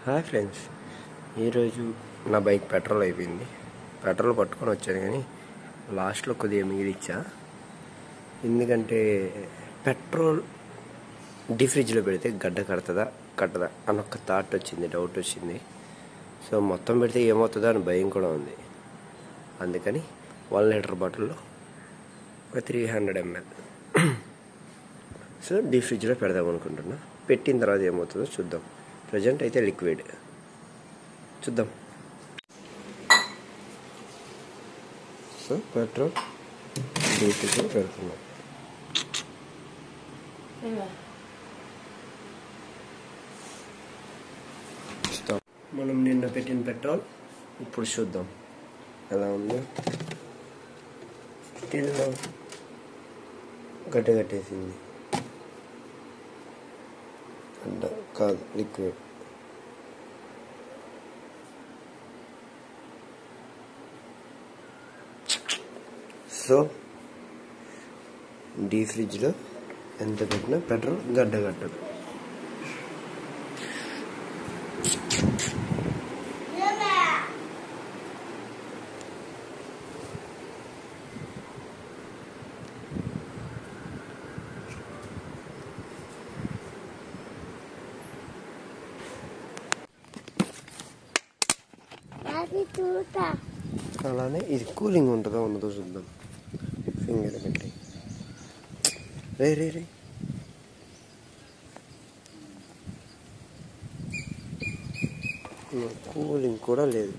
Hi friends, ఈరోజు నా bike petrol అయిపోయింది. పెట్రోల్ పట్టుకొని వచ్చాను కానీ లాస్ట్లో కొద్దిగా మిగిలిచ్చా. ఎందుకంటే పెట్రోల్ ఫ్రిడ్జ్లో పెడితే గడ్డ కట్టదా అని ఒక థాట్ వచ్చింది, డౌట్ వచ్చింది. సో మొత్తం పెడితే ఏమవుతుందో అని భయం కూడా ఉంది. అందుకని 1 లీటర్ బాటిల్లో ఒక 300 ml సో ఫ్రిడ్జ్లో పెడదాం అనుకుంటున్నా. పెట్టిన తర్వాత ఏమవుతుందో చూద్దాం. ప్రజెంట్ అయితే లిక్విడ్ చూద్దాం. సో పెట్రోల్ ఫ్రిడ్జ్లో పెడుతున్నాం. మనం నిన్న పెట్టిన పెట్రోల్ ఇప్పుడు చూద్దాం ఎలా ఉందో. గట్టేసింది, కాదు లిక్విడ్. సో ఫ్రిడ్జ్లో ఎంత పెట్టినా పెట్రోల్ గడ్డగట్టదు. అలానే ఇది కూలింగ్ ఉంటుందో ఉండదో చూద్దాం. ఫింగర్ పెట్టి రే కూలింగ్ కూడా లేదు.